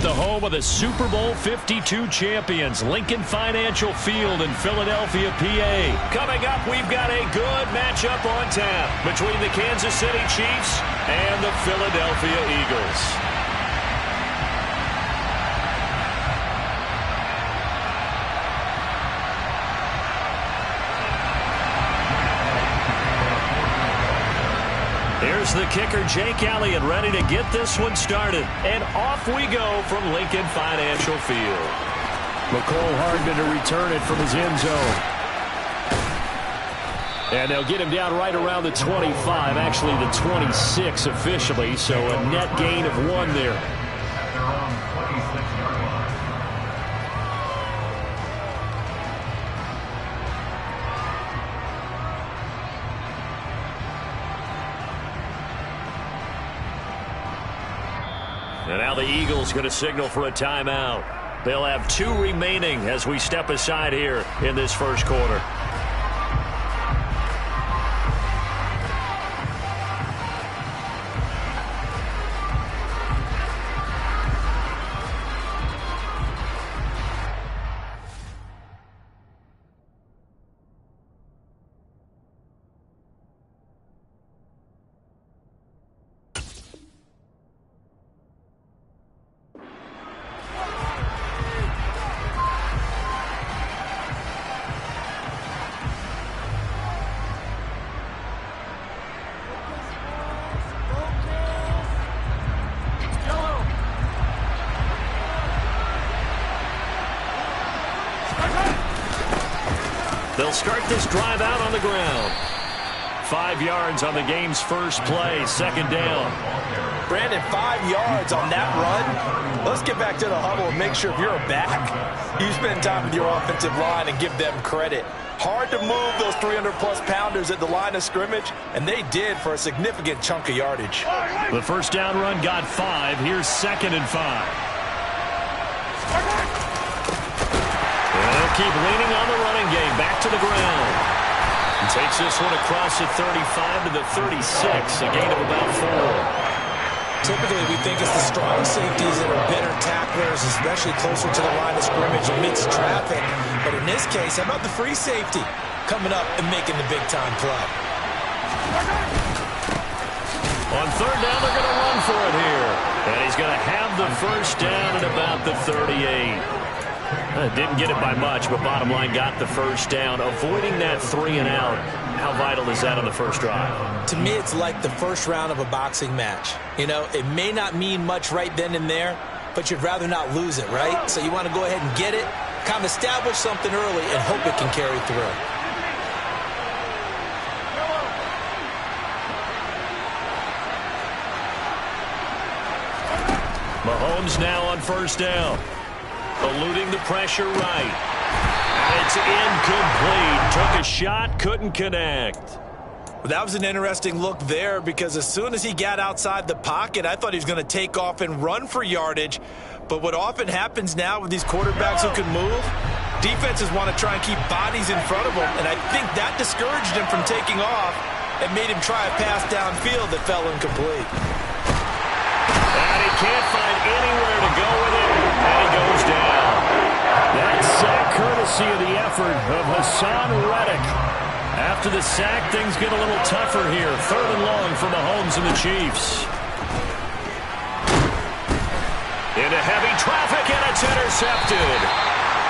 the home of the Super Bowl 52 champions, Lincoln Financial Field in Philadelphia, PA. Coming up, we've got a good matchup on tap between the Kansas City Chiefs and the Philadelphia Eagles. Here's the kicker, Jake Elliott, ready to get this one started. And off we go from Lincoln Financial Field. McCole Hardman to return it from his end zone. And they'll get him down right around the 25, actually the 26 officially, so a net gain of 1 there. And now the Eagles going to signal for a timeout. They'll have 2 remaining as we step aside here in this first quarter. They'll start this drive out on the ground. 5 yards on the game's first play, second down. Brandon, 5 yards on that run. Let's get back to the huddle and make sure if you're a back, you spend time with your offensive line and give them credit. Hard to move those 300-plus pounders at the line of scrimmage, and they did for a significant chunk of yardage. The first down run got 5. Here's 2nd and 5. They'll keep leaning on the running game. Back to the ground. He takes this one across the 35 to the 36, a gain of about 4. Typically, we think it's the strong safeties that are better tacklers, especially closer to the line of scrimmage amidst traffic. But in this case, how about the free safety coming up and making the big-time play? On third down, they're going to run for it here. And he's going to have the first down at about the 38. Didn't get it by much, but bottom line got the first down. Avoiding that 3 and out. How vital is that on the first drive? To me, it's like the first round of a boxing match. You know, it may not mean much right then and there, but you'd rather not lose it, right? So you want to go ahead and get it, kind of establish something early, and hope it can carry through. Mahomes now on first down. Eluding the pressure right. And it's incomplete. Took a shot, couldn't connect. Well, that was an interesting look there because as soon as he got outside the pocket, I thought he was going to take off and run for yardage. But what often happens now with these quarterbacks who can move, defenses want to try and keep bodies in front of them. And I think that discouraged him from taking off and made him try a pass downfield that fell incomplete. And he can't find anywhere to go with it. And he goes down. That sack courtesy of the effort of Hassan Reddick. After the sack, things get a little tougher here. 3rd and long for Mahomes and the Chiefs. Into heavy traffic, and it's intercepted.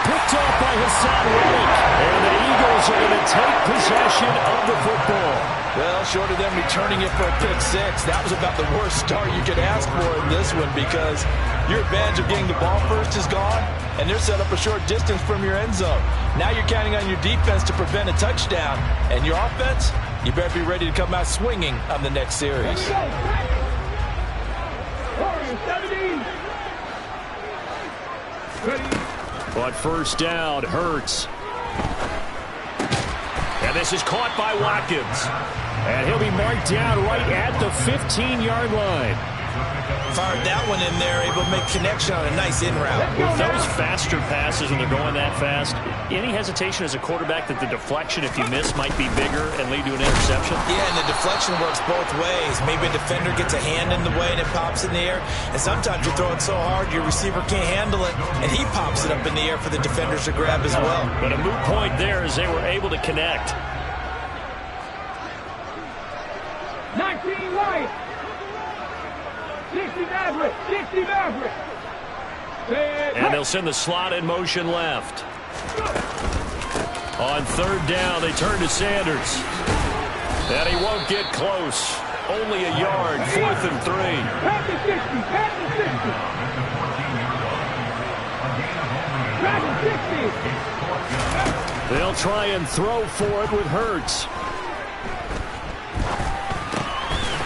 Picked off by Hassan Reddick. And the Eagles are going to take possession of the football. Well, short of them returning it for a pick 6, that was about the worst start you could ask for in this one because your advantage of getting the ball first is gone, and they're set up a short distance from your end zone. Now you're counting on your defense to prevent a touchdown, and your offense, you better be ready to come out swinging on the next series. But first down, Hurts. And this is caught by Watkins. And he'll be marked down right at the 15-yard line. Fired that one in there, able to make connection on a nice in route. With those faster passes when they're going that fast, any hesitation as a quarterback that the deflection, if you miss, might be bigger and lead to an interception? Yeah, and the deflection works both ways. Maybe a defender gets a hand in the way and it pops in the air. And sometimes you throw it so hard your receiver can't handle it, and he pops it up in the air for the defenders to grab as well. But a moot point there as they were able to connect. 19 right. 60 Maverick. 60 Maverick. And they'll send the slot in motion left. On third down, they turn to Sanders. And he won't get close. Only a yard, 4th and 3. Pass the 60. Pass the 60. Pass the 60. They'll try and throw for it with Hurts.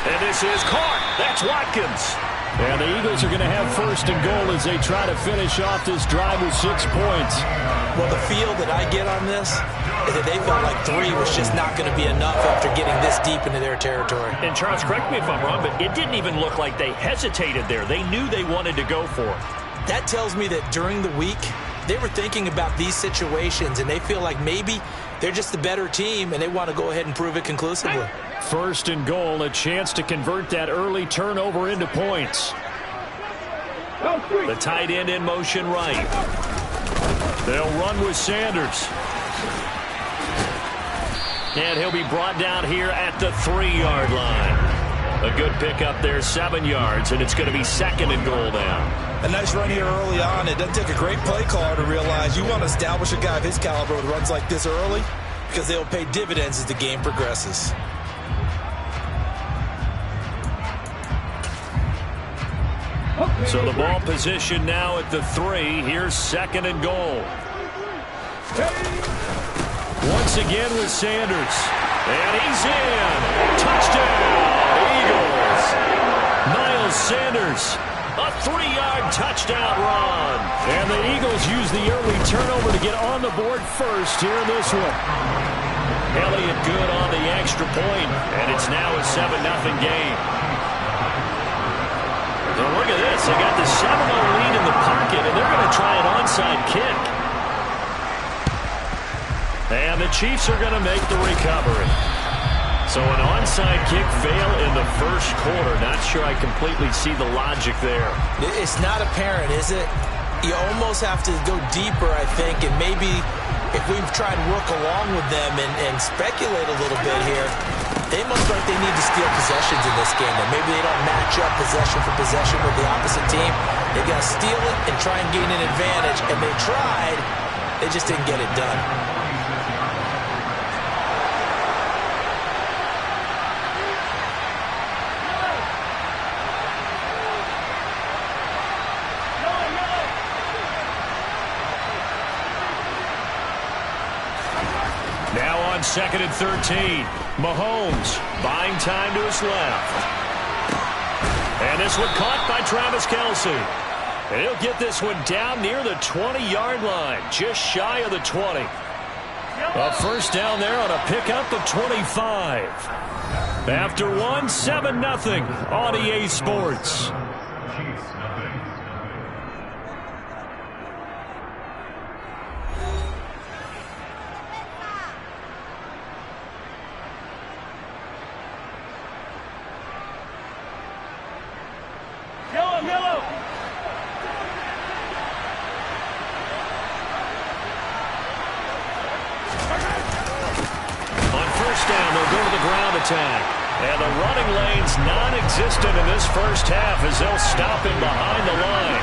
And this is Clarke. That's Watkins. And the Eagles are going to have 1st and goal as they try to finish off this drive with 6 points. Well, the feel that I get on this is that they felt like 3 was just not going to be enough after getting this deep into their territory. And Charles, correct me if I'm wrong, but it didn't even look like they hesitated there. They knew they wanted to go for it. That tells me that during the week, they were thinking about these situations, and they feel like maybe they're just the better team, and they want to go ahead and prove it conclusively. 1st and goal, a chance to convert that early turnover into points. The tight end in motion right. They'll run with Sanders. And he'll be brought down here at the 3-yard line. A good pickup there, 7 yards, and it's going to be 2nd and goal now. A nice run here early on. It doesn't take a great play caller to realize you want to establish a guy of his caliber with runs like this early because they'll pay dividends as the game progresses. So the ball position now at the 3. Here's 2nd and goal. Once again with Sanders. And he's in. Touchdown, Eagles. Miles Sanders. A 3-yard touchdown run. And the Eagles use the early turnover to get on the board first here in this one. Elliott good on the extra point, and it's now a 7-0 game. Now look at this. They got the 7-0 lead in the pocket, and they're going to try an onside kick. And the Chiefs are going to make the recovery. So an onside kick fail in the first quarter. Not sure I completely see the logic there. It's not apparent, is it? You almost have to go deeper, I think, and maybe if we try and work along with them and speculate a little bit here, they must like they need to steal possessions in this game. And maybe they don't match up possession for possession with the opposite team. They've got to steal it and try and gain an advantage. And they tried. They just didn't get it done. Now on 2nd and 13. Mahomes buying time to his left. And this one caught by Travis Kelce. And he'll get this one down near the 20-yard line, just shy of the 20. A 1st down there on a pickup of 25. After 7-0 on EA Sports. And the running lane's non-existent in this first half as they'll stop him behind the line.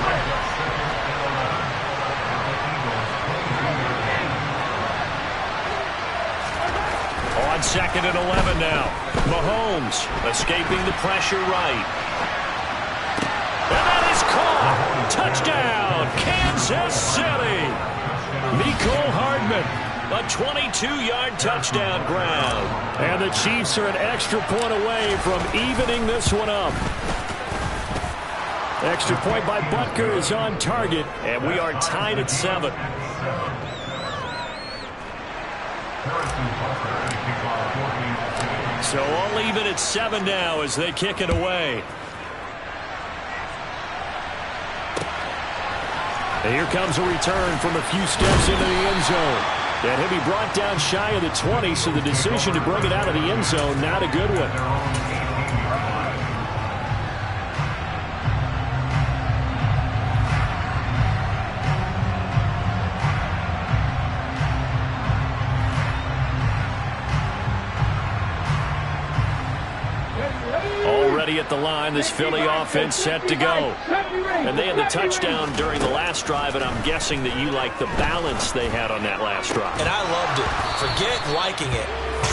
On 2nd and 11 now. Mahomes escaping the pressure right. And that is caught. Touchdown, Kansas City. Mecole Hardman. A 22-yard touchdown grab. And the Chiefs are an extra point away from evening this one up. Extra point by Butker is on target, and we are tied at 7. So all even at 7 now as they kick it away. And here comes a return from a few steps into the end zone. And he'll be brought down shy of the 20, so the decision to bring it out of the end zone, not a good one. Already at the line, this Philly offense set to go. And they had the touchdown during the last drive, and I'm guessing that you like the balance they had on that last drive. And I loved it. Forget liking it.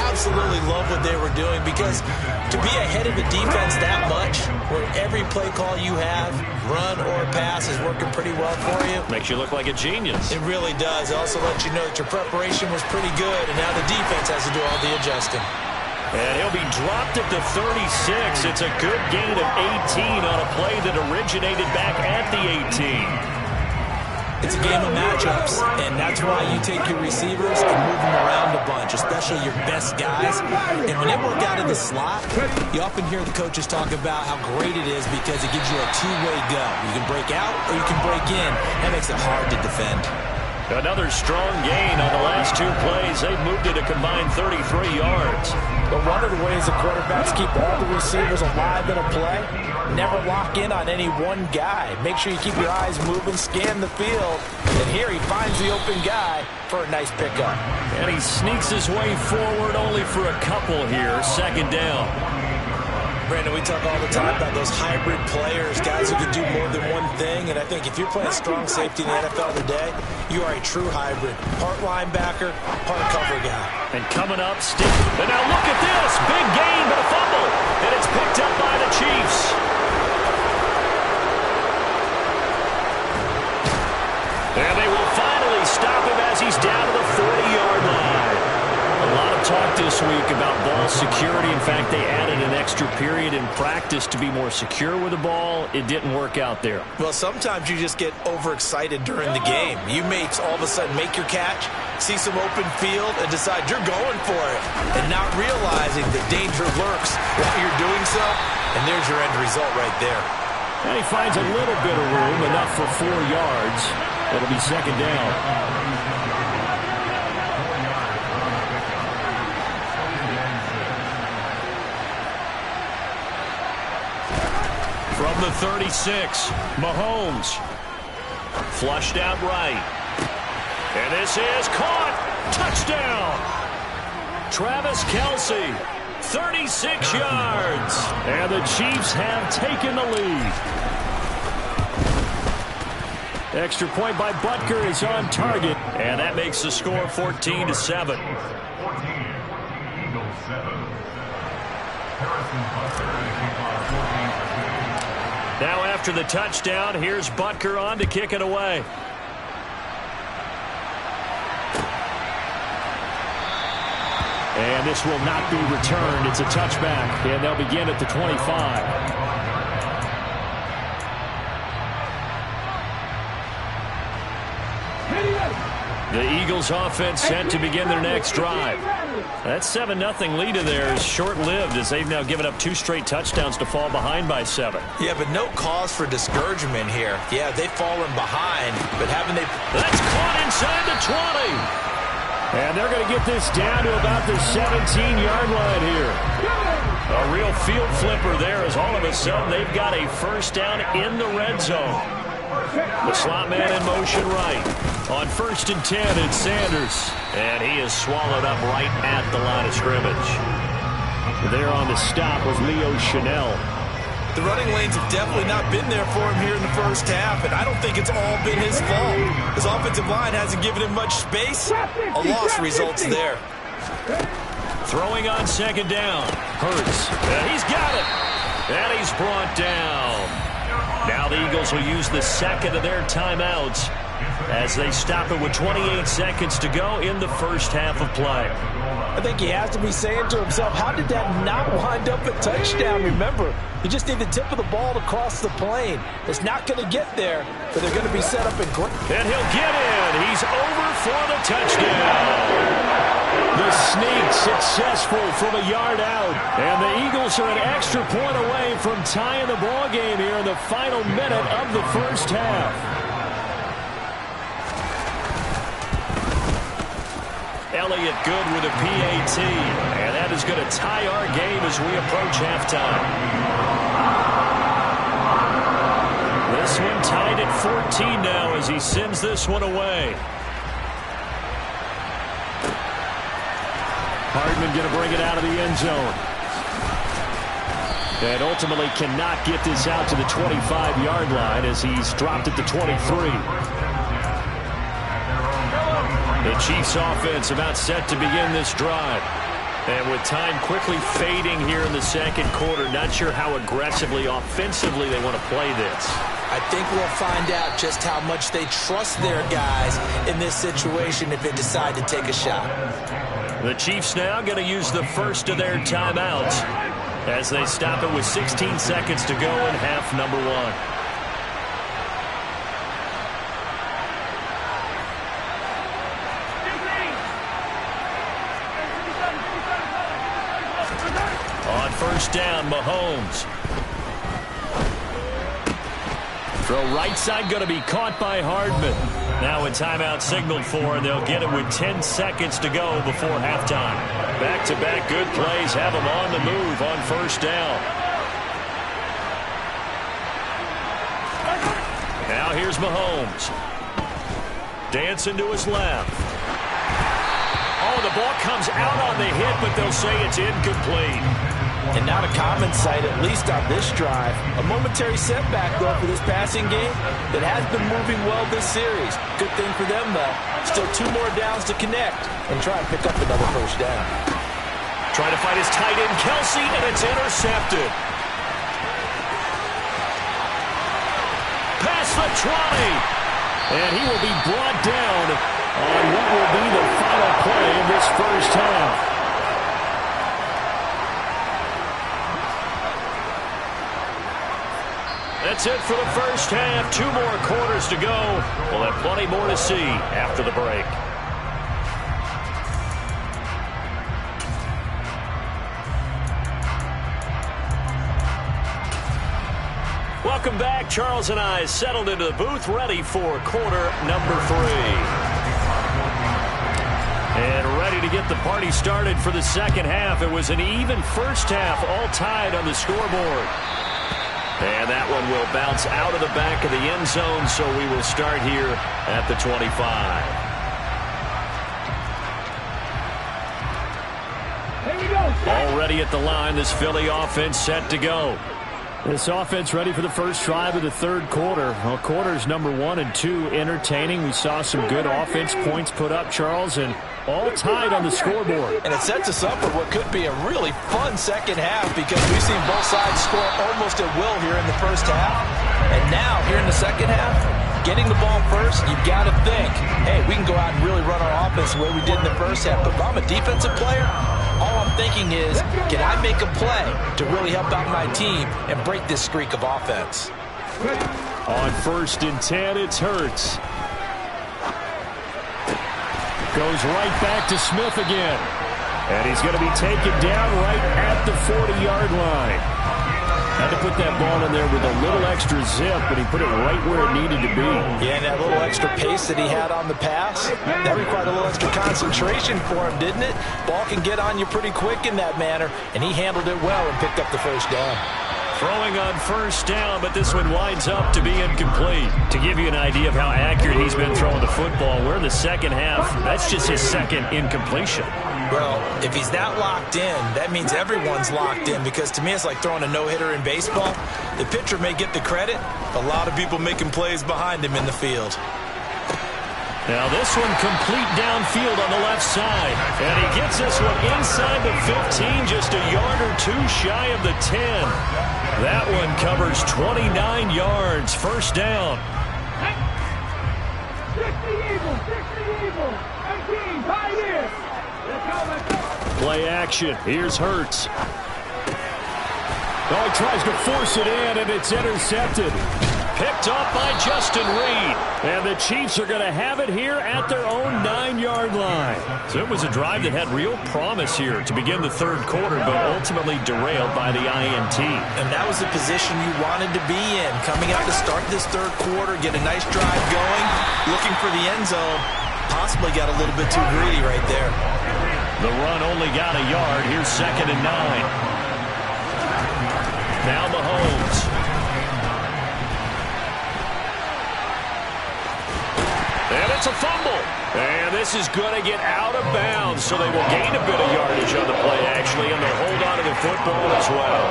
Absolutely love what they were doing, because to be ahead of the defense that much, where every play call you have, run or pass, is working pretty well for you. Makes you look like a genius. It really does. It also lets you know that your preparation was pretty good, and now the defense has to do all the adjusting. And he'll be dropped at the 36. It's a good gain of 18 on a play that originated back at the 18. It's a game of matchups, and that's why you take your receivers and move them around a bunch, especially your best guys. And when they work out of the slot, you often hear the coaches talk about how great it is because it gives you a two-way go. You can break out or you can break in. That makes it hard to defend. Another strong gain on the last two plays. They've moved it a combined 33 yards. But one of the ways the quarterbacks keep all the receivers alive in a play, never lock in on any one guy. Make sure you keep your eyes moving, scan the field. And here he finds the open guy for a nice pickup. And he sneaks his way forward only for a couple here. Second down. Brandon, we talk all the time about those hybrid players, guys who can do more than one thing, and I think if you're playing strong safety in the NFL today, you are a true hybrid. Part linebacker, part cover guy. And coming up, stick. And now look at this. Big gain, but a fumble. And it's picked up by the Chiefs. And they will finally stop him as he's down to the 40-yard line. A lot of talk this week about ball security. In fact, they added an extra period in practice to be more secure with the ball. It didn't work out there. Well, sometimes you just get overexcited during the game. You may all of a sudden make your catch, see some open field, and decide you're going for it, and not realizing the danger lurks while you're doing so, and there's your end result right there. And he finds a little bit of room, enough for 4 yards. It'll be second down. From the 36, Mahomes. Flushed out right. And this is caught. Touchdown. Travis Kelce, 36 yards. And the Chiefs have taken the lead. Extra point by Butker is on target. And that makes the score 14-7. Now after the touchdown, here's Butker on to kick it away. And this will not be returned. It's a touchback, and they'll begin at the 25. The Eagles offense set to begin their next drive. That 7-0 lead of theirs short-lived as they've now given up 2 straight touchdowns to fall behind by 7. Yeah, but no cause for discouragement here. Yeah, they've fallen behind, but haven't they? That's caught inside the 20. And they're going to get this down to about the 17-yard line here. A real field flipper there as all of a sudden they've got a first down in the red zone. The slot man in motion right. On 1st and 10, it's Sanders. And he is swallowed up right at the line of scrimmage. There on the stop was Leo Chanel. The running lanes have definitely not been there for him here in the first half, and I don't think it's all been his fault. His offensive line hasn't given him much space. A loss results there. Throwing on second down. Hurts. And he's got it. And he's brought down. Now the Eagles will use the second of their timeouts as they stop it with 28 seconds to go in the first half of play. I think he has to be saying to himself, how did that not wind up a touchdown? Remember, you just need the tip of the ball to cross the plane. It's not going to get there, but they're going to be set up in great. And he'll get in. He's over for the touchdown. The sneak successful from a yard out. And the Eagles are an extra point away from tying the ball game here in the final minute of the first half. only it good with a PAT. And that is going to tie our game as we approach halftime. This one tied at 14 now as he sends this one away. Hardman going to bring it out of the end zone. And ultimately cannot get this out to the 25-yard line as he's dropped at the 23. The Chiefs offense about set to begin this drive. And with time quickly fading here in the second quarter, not sure how aggressively, offensively they want to play this. I think we'll find out just how much they trust their guys in this situation if they decide to take a shot. The Chiefs now going to use the first of their timeouts as they stop it with 16 seconds to go in half number one. On first down, Mahomes. Throw right side going to be caught by Hardman. Now a timeout signaled for, and they'll get it with 10 seconds to go before halftime. Back-to-back good plays have them on the move on first down. Now here's Mahomes. Dancing to his left. Oh, the ball comes out on the hit, but they'll say it's incomplete. And not a common sight, at least on this drive. A momentary setback, though, for this passing game that has been moving well this series. Good thing for them, though. Still 2 more downs to connect and try and pick up another first down. Trying to fight his tight end, Kelsey, and it's intercepted. Past the 20. And he will be brought down on what will be the final play in this first half. That's it for the first half. 2 more quarters to go. We'll have plenty more to see after the break. Welcome back. Charles and I settled into the booth, ready for quarter number 3. And ready to get the party started for the second half. It was an even first half, all tied on the scoreboard. And that one will bounce out of the back of the end zone, so we will start here at the 25. Here we go. Already at the line, this Philly offense set to go. This offense ready for the first drive of the third quarter. Well, quarters number 1 and 2 entertaining. We saw some good offense points put up, Charles, and all tied on the scoreboard. And it sets us up for what could be a really fun second half because we've seen both sides score almost at will here in the first half. And now, here in the second half, getting the ball first, you've got to think, hey, we can go out and really run our offense the way we did in the first half. But if I'm a defensive player, all I'm thinking is, can I make a play to really help out my team and break this streak of offense? On first and 10, it's Hurts. Goes right back to Smith again. And he's going to be taken down right at the 40-yard line. Had to put that ball in there with a little extra zip, but he put it right where it needed to be. Yeah, and that little extra pace that he had on the pass, that required a little extra concentration for him, didn't it? Ball can get on you pretty quick in that manner, and he handled it well and picked up the first down. Throwing on first down, but this one winds up to be incomplete. To give you an idea of how accurate he's been throwing the football, we're in the second half. That's just his second incompletion. Well, if he's that locked in, that means everyone's locked in because to me it's like throwing a no-hitter in baseball. The pitcher may get the credit, a lot of people making plays behind him in the field. Now this one complete downfield on the left side. And he gets this one inside the 15, just a yard or 2 shy of the 10. That one covers 29 yards. First down. 60 Eagles, 60 Eagles. 19, Pioneers. Let's go. Play action. Here's Hurts. Oh, he tries to force it in, and it's intercepted. Picked up by Justin Reed. And the Chiefs are going to have it here at their own 9-yard line. So it was a drive that had real promise here to begin the third quarter, but ultimately derailed by the INT. And that was the position you wanted to be in. Coming out to start this third quarter, get a nice drive going, looking for the end zone. Possibly got a little bit too greedy right there. The run only got a yard. Here's 2nd and 9. Now Mahomes. And it's a fumble. And this is going to get out of bounds, so they will gain a bit of yardage on the play, actually, and they'll hold on to the football as well.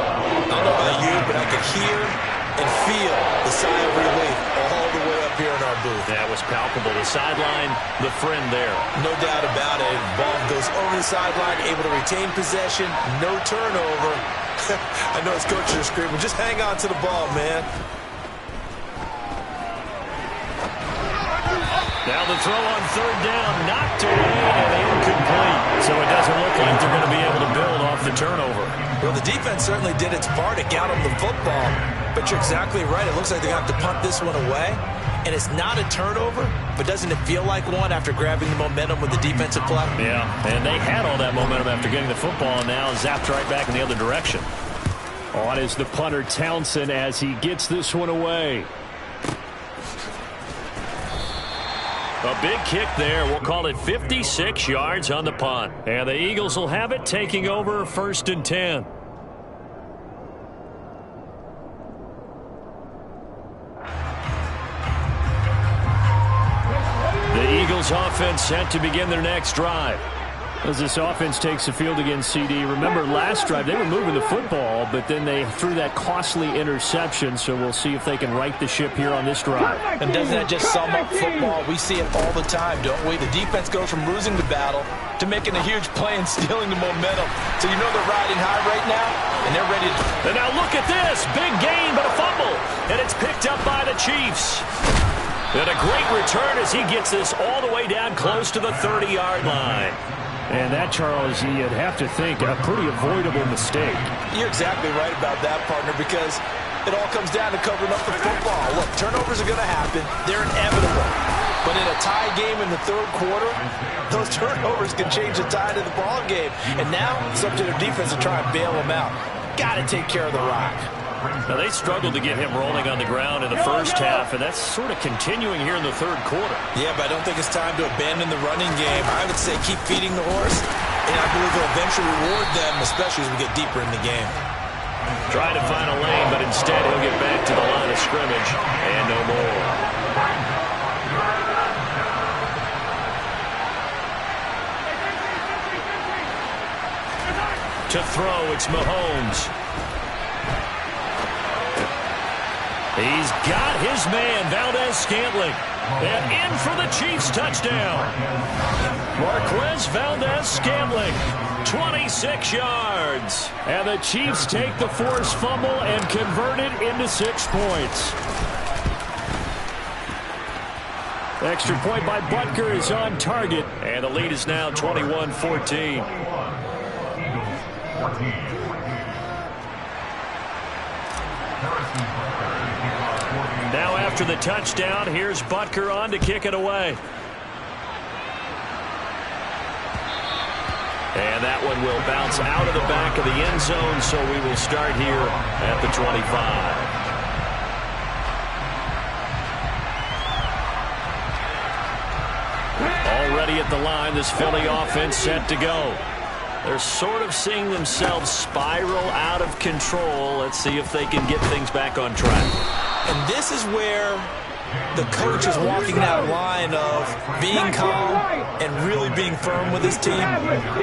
I don't know about you, but I could hear and feel the sigh of relief all the way up here in our booth. That was palpable. The sideline, the friend there. No doubt about it. Ball goes over the sideline, able to retain possession, no turnover. I know his coaches are screaming, just hang on to the ball, man. Now the throw on 3rd down, knocked away and incomplete. So it doesn't look like they're going to be able to build off the turnover. Well, the defense certainly did its part. It got them the football. But you're exactly right. It looks like they're going to have to punt this one away. And it's not a turnover, but doesn't it feel like one after grabbing the momentum with the defensive play? Yeah, and they had all that momentum after getting the football, and now zapped right back in the other direction. On is the punter, Townsend, as he gets this one away. A big kick there. We'll call it 56 yards on the punt. And the Eagles will have it, taking over 1st and 10. The Eagles offense set to begin their next drive. As this offense takes the field against CD. Remember, last drive, they were moving the football, but then they threw that costly interception, so we'll see if they can right the ship here on this drive. And doesn't that just sum up football? We see it all the time, don't we? The defense goes from losing the battle to making a huge play and stealing the momentum. So you know they're riding high right now, and they're ready to... And now look at this. Big gain, but a fumble. And it's picked up by the Chiefs. And a great return as he gets this all the way down close to the 30-yard line. And that, Charles, you'd have to think a pretty avoidable mistake. You're exactly right about that, partner, because it all comes down to covering up the football. Look, turnovers are going to happen. They're inevitable. But in a tie game in the 3rd quarter, those turnovers can change the tide of the ball game. And now it's up to their defense to try and bail them out. Got to take care of the rock. Now, they struggled to get him rolling on the ground in the first half, and that's sort of continuing here in the 3rd quarter. Yeah, but I don't think it's time to abandon the running game. I would say keep feeding the horse, and I believe it'll eventually reward them, especially as we get deeper in the game. Trying to find a lane, but instead he'll get back to the line of scrimmage, and no more. To throw, it's Mahomes. He's got his man, Valdez-Scantling. And in for the Chiefs touchdown. Marquez Valdez-Scantling, 26 yards. And the Chiefs take the forced fumble and convert it into 6 points. Extra point by Butker is on target. And the lead is now 21-14. Now after the touchdown, here's Butker on to kick it away. And that one will bounce out of the back of the end zone, so we will start here at the 25. Already at the line, this Philly offense set to go. They're sort of seeing themselves spiral out of control. Let's see if they can get things back on track. And this is where the coach is walking that line of being calm and really being firm with his team.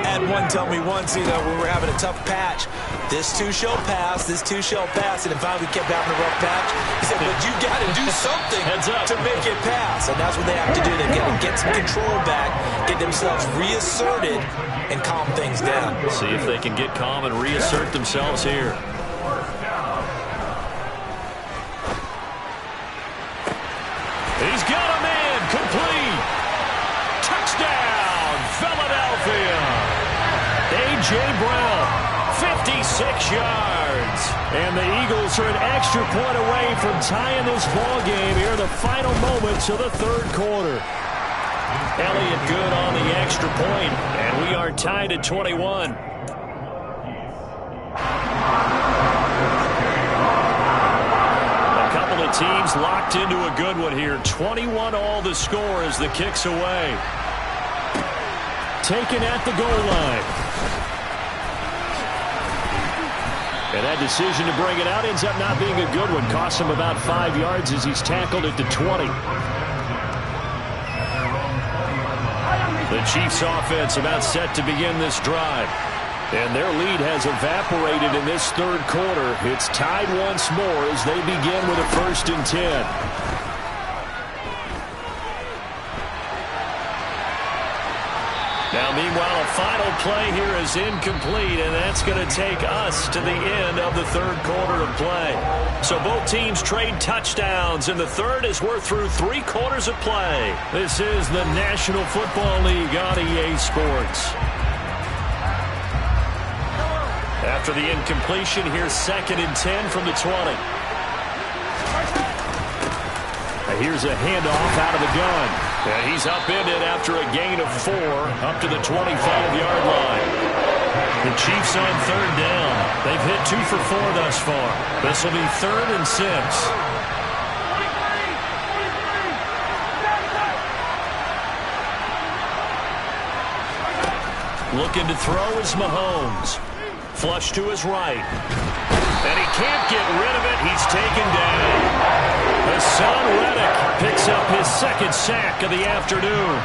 Had one tell me once, when we were having a tough patch, this too shall pass, this too shall pass. And if we kept having a rough patch, he said, but you got to do something to make it pass. And that's what they have to do. They've got to get some control back, get themselves reasserted, and calm things down. See if they can get calm and reassert themselves here. He's got a man, complete. Touchdown, Philadelphia. A.J. Brown, 56 yards. And the Eagles are an extra point away from tying this ball game here in the final moments of the 3rd quarter. Elliott good on the extra point, and we are tied at 21. Teams locked into a good one here. 21 all the score as the kick's away. taken at the goal line. And that decision to bring it out ends up not being a good one. Costs him about 5 yards as he's tackled at the 20. The Chiefs offense about set to begin this drive. And their lead has evaporated in this third quarter. It's tied once more as they begin with a 1st and 10. Now, meanwhile, a final play here is incomplete, and that's going to take us to the end of the third quarter of play. So both teams trade touchdowns in the third as we're through 3 quarters of play. This is the National Football League on EA Sports. After the incompletion, here's 2nd and 10 from the 20. Here's a handoff out of the gun. And he's upended after a gain of 4 up to the 25-yard line. The Chiefs on 3rd down. They've hit 2 for 4 thus far. This will be 3rd and 6. Looking to throw is Mahomes. Flush to his right. And he can't get rid of it. He's taken down. Hassan Reddick picks up his 2nd sack of the afternoon.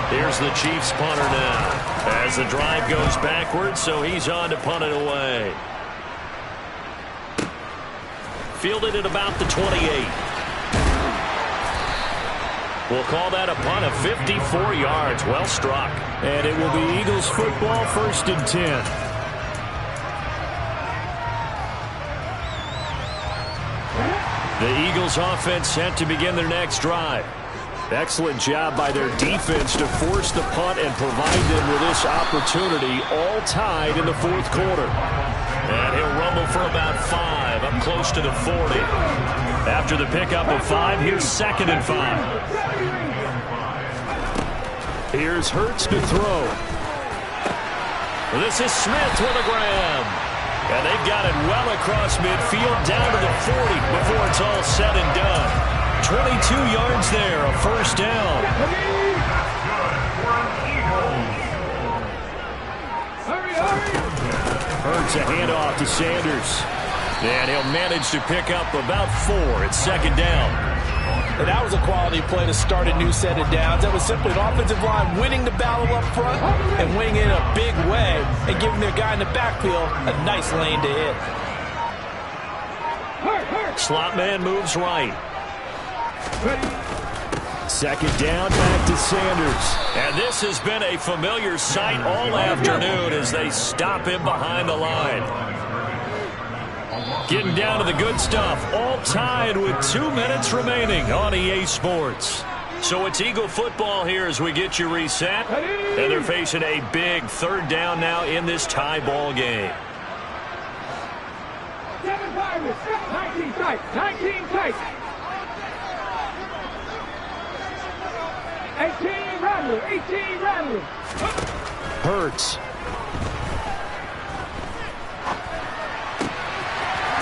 Here's the Chiefs punter now as the drive goes backwards, so he's on to punt it away. Fielded at about the 28. We'll call that a punt of 54 yards. Well struck. And it will be Eagles football, 1st and 10. The Eagles offense set to begin their next drive. Excellent job by their defense to force the punt and provide them with this opportunity, all tied in the 4th quarter. And he'll rumble for about 5, up close to the 40. After the pickup of 5, here's 2nd and 5. Here's Hurts to throw. This is Smith with a grab. And they've got it well across midfield down to the 40 before it's all said and done. 22 yards there, a 1st down. Hurts a handoff to Sanders. And he'll manage to pick up about 4. It's 2nd down. And that was a quality play to start a new set of downs. That was simply an offensive line winning the battle up front and winning it in a big way and giving their guy in the backfield a nice lane to hit. Slot man moves right. 2nd down, back to Sanders. And this has been a familiar sight all afternoon as they stop him behind the line. Getting down to the good stuff, all tied with 2 minutes remaining on EA Sports. So it's Eagle football here as we get you reset. And they're facing a big 3rd down now in this tie ball game. 7 Tigers, 19 tight, 19 tight. 18 Rattler, 18 Rattler. Hurts.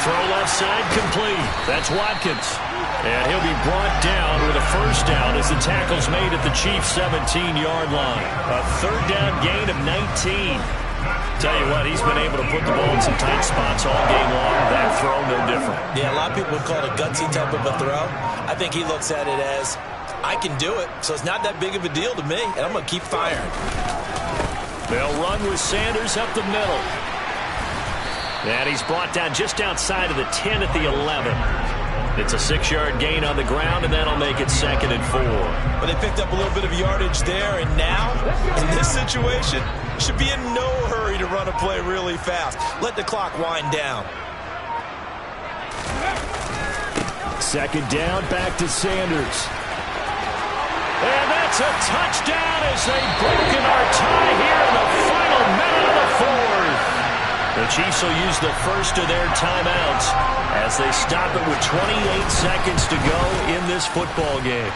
Throw left side complete. That's Watkins. And he'll be brought down with a 1st down as the tackle's made at the Chiefs' 17-yard line. A 3rd down gain of 19. Tell you what, he's been able to put the ball in some tight spots all game long. That throw, no different. Yeah, a lot of people would call it a gutsy type of a throw. I think he looks at it as, I can do it, so it's not that big of a deal to me, and I'm going to keep firing. They'll run with Sanders up the middle. And he's brought down just outside of the 10 at the 11. It's a 6-yard gain on the ground, and that'll make it 2nd and 4. But they picked up a little bit of yardage there, and now, in this situation, should be in no hurry to run a play really fast. Let the clock wind down. 2nd down, back to Sanders. And that's a touchdown as they've broken our tie here in the final minute of the 4th. The Chiefs will use the first of their timeouts as they stop it with 28 seconds to go in this football game.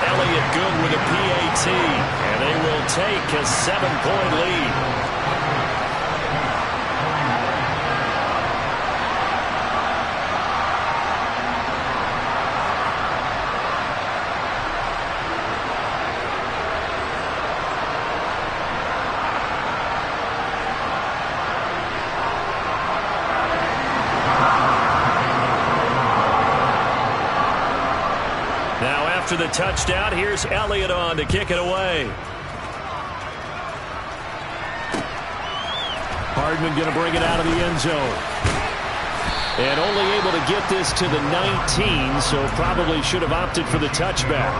Elliott good with a PAT, and they will take a 7-point lead. the touchdown. Here's Elliott on to kick it away. Hardman going to bring it out of the end zone. And only able to get this to the 19, so probably should have opted for the touchback.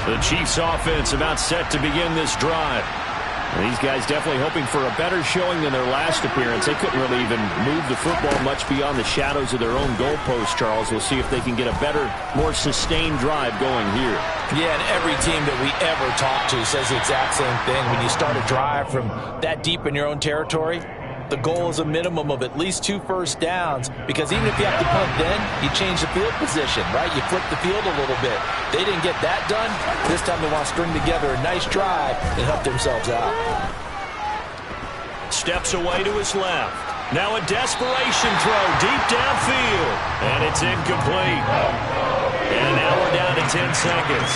The Chiefs offense about set to begin this drive. And these guys definitely hoping for a better showing than their last appearance. They couldn't really even move the football much beyond the shadows of their own goalpost, Charles. We'll see if they can get a better, more sustained drive going here. Yeah, and every team that we ever talk to says the exact same thing. When you start a drive from that deep in your own territory, the goal is a minimum of at least 2 first downs, because even if you have to punt then, you change the field position, right? You flip the field a little bit. They didn't get that done. This time they want to string together a nice drive and help themselves out. Steps away to his left. Now a desperation throw deep downfield. And it's incomplete. And now we're down to 10 seconds.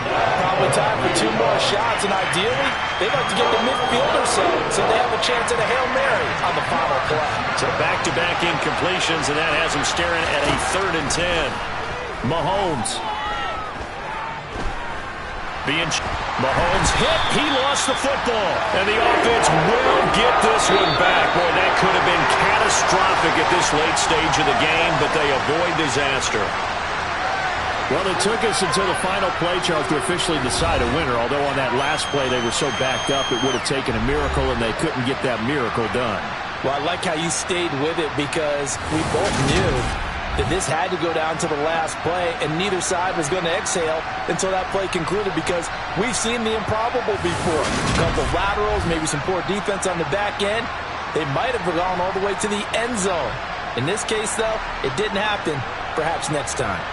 Probably time for 2 more shots, and ideally, they'd like to get to midfield or so they have a chance at a Hail Mary on the final play. So back-to-back incompletions, and that has them staring at a 3rd and 10. Mahomes hit. He lost the football. And the offense will get this one back. Boy, that could have been catastrophic at this late stage of the game, but they avoid disaster. Well, it took us until the final play, Charles, to officially decide a winner. Although on that last play they were so backed up it would have taken a miracle, and they couldn't get that miracle done. Well, I like how you stayed with it, because we both knew that this had to go down to the last play, and neither side was going to exhale until that play concluded, because we've seen the improbable before. A couple of laterals, maybe some poor defense on the back end. They might have gone all the way to the end zone. In this case, though, it didn't happen. Perhaps next time.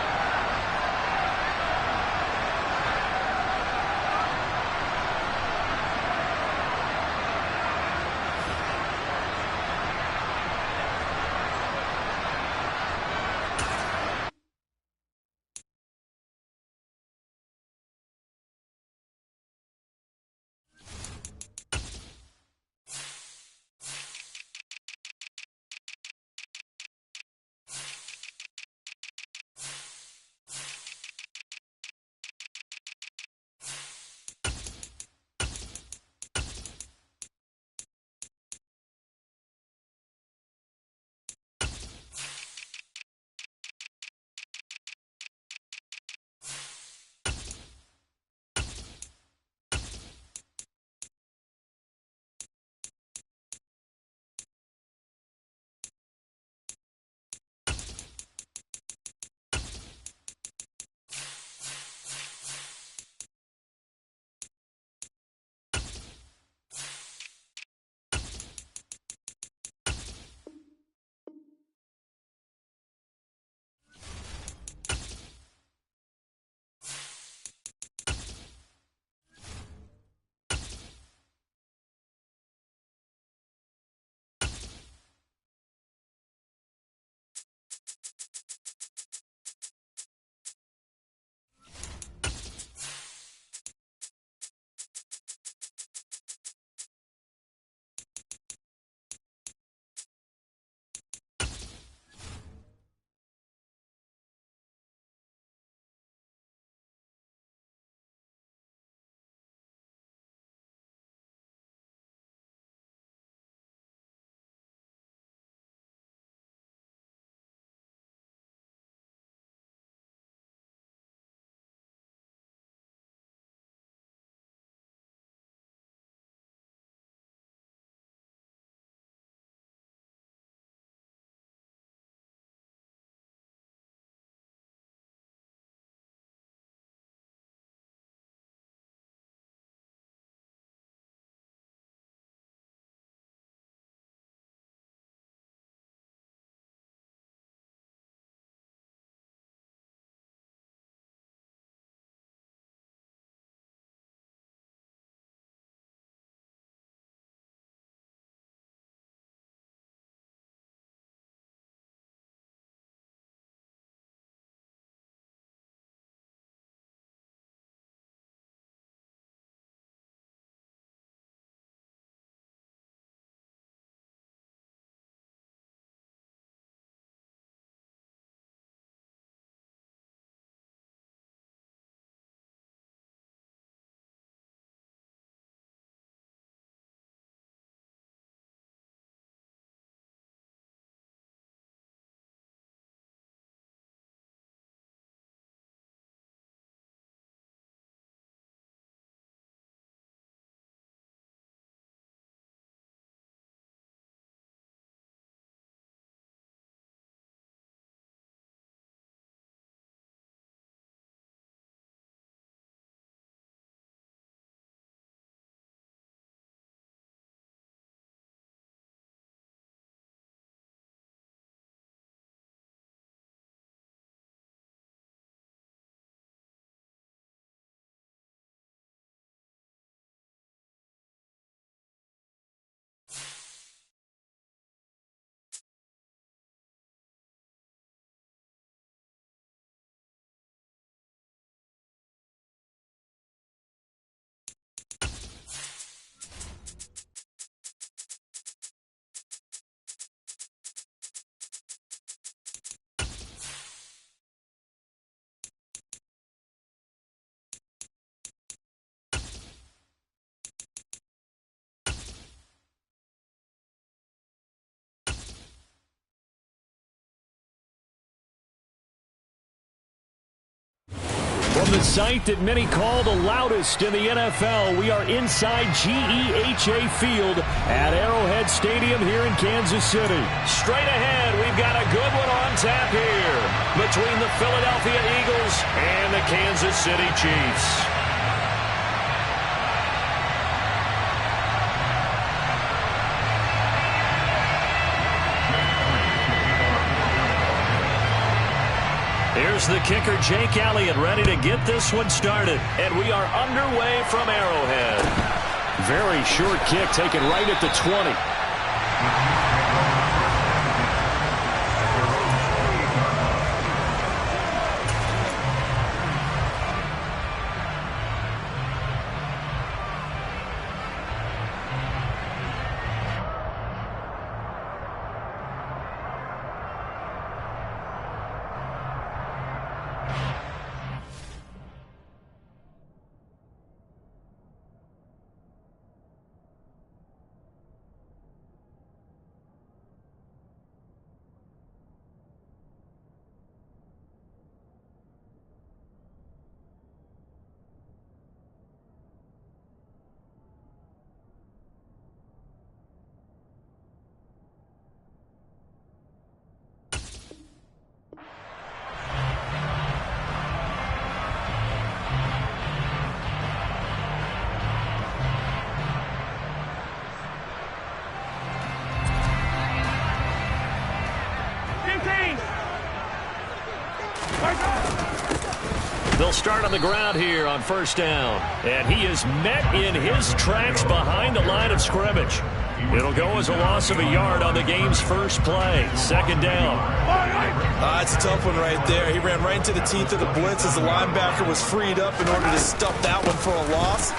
From the site that many call the loudest in the NFL, we are inside GEHA Field at Arrowhead Stadium here in Kansas City. Straight ahead, we've got a good one on tap here between the Philadelphia Eagles and the Kansas City Chiefs. Here's the kicker, Jake Elliott, ready to get this one started. And we are underway from Arrowhead. Very short kick, taken right at the 20. They'll start on the ground here on first down. And he is met in his tracks behind the line of scrimmage. It'll go as a loss of a yard on the game's first play. Second down. It's a tough one right there. He ran right into the teeth of the blitz as the linebacker was freed up in order to stuff that one for a loss.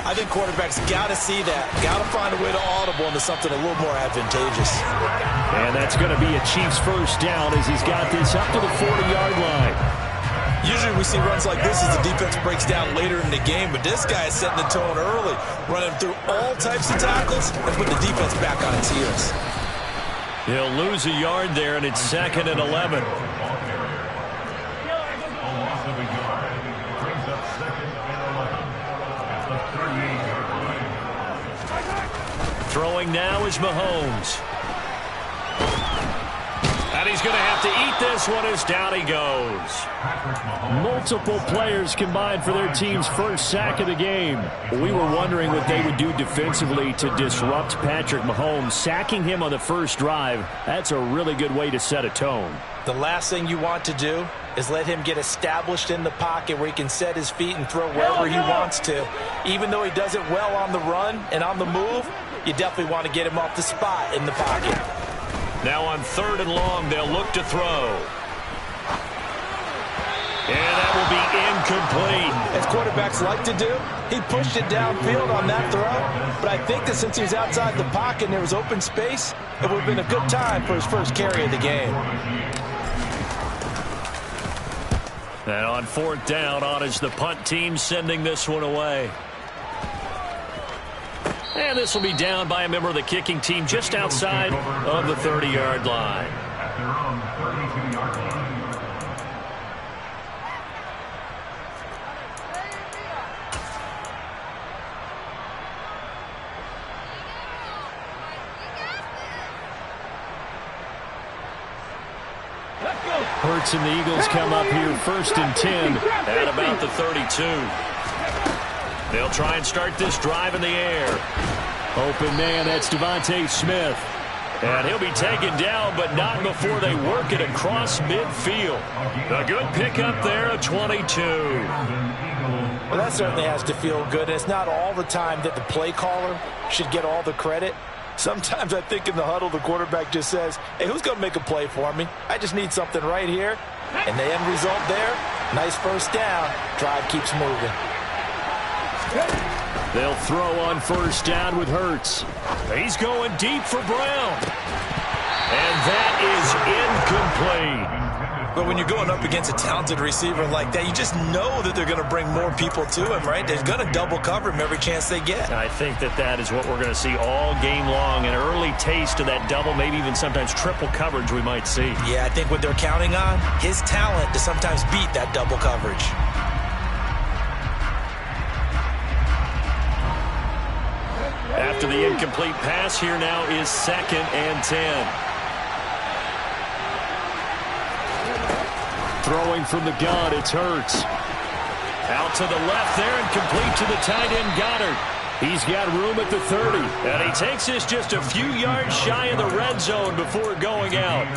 I think quarterbacks got to see that. Got to find a way to audible into something a little more advantageous. And that's going to be a Chiefs first down as he's got this up to the 40-yard line. Usually we see runs like this as the defense breaks down later in the game, but this guy is setting the tone early, running through all types of tackles and putting the defense back on its heels. He'll lose a yard there, and it's 2nd and 11. Throwing now is Mahomes. And he's going to have to eat this one as down he goes. Multiple players combined for their team's first sack of the game. We were wondering what they would do defensively to disrupt Patrick Mahomes. Sacking him on the first drive, that's a really good way to set a tone. The last thing you want to do is let him get established in the pocket where he can set his feet and throw wherever he wants to. Even though he does it well on the run and on the move, you definitely want to get him off the spot in the pocket. Now on 3rd and long, they'll look to throw. And that will be incomplete. As quarterbacks like to do, he pushed it downfield on that throw. But I think that since he was outside the pocket and there was open space, it would have been a good time for his first carry of the game. And on 4th down, on is the punt team sending this one away. And this will be down by a member of the kicking team just outside of the 30-yard line. At their own 32-yard line. Hurts and the Eagles come up here 1st and 10 at about the 32. They'll try and start this drive in the air. Open man, that's Devontae Smith. And he'll be taken down, but not before they work it across midfield. A good pickup there, a 22. Well, that certainly has to feel good. It's not all the time that the play caller should get all the credit. Sometimes I think in the huddle, the quarterback just says, hey, who's going to make a play for me? I just need something right here. And the end result there, nice first down. Drive keeps moving. They'll throw on 1st down with Hurts. He's going deep for Brown. And that is incomplete. But when you're going up against a talented receiver like that, you just know that they're going to bring more people to him, right? They're going to double cover him every chance they get. I think that is what we're going to see all game long. An early taste of that double, maybe even sometimes triple coverage we might see. Yeah, I think what they're counting on, his talent to sometimes beat that double coverage. After the incomplete pass, here now is 2nd and 10. Throwing from the gun, it's Hurts. Out to the left there and complete to the tight end Goddard. He's got room at the 30, and he takes this just a few yards shy of the red zone before going out.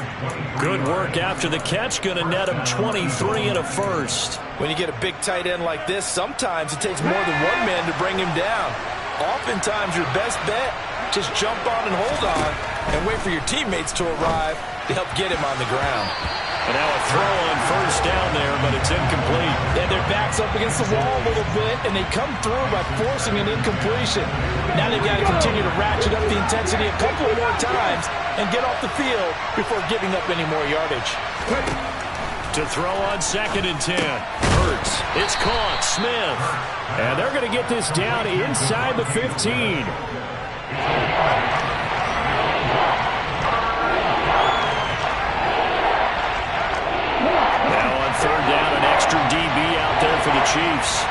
Good work after the catch, going to net him 23 and a first. When you get a big tight end like this, sometimes it takes more than one man to bring him down. Oftentimes, your best bet, just jump on and hold on and wait for your teammates to arrive to help get him on the ground. And now a throw on first down there, but it's incomplete. And their back's up against the wall a little bit, and they come through by forcing an incompletion. Now they've got to continue to ratchet up the intensity a couple more times and get off the field before giving up any more yardage. To throw on 2nd and 10. Hurts. It's caught. Smith. And they're going to get this down inside the 15. Now on 3rd down, an extra DB out there for the Chiefs.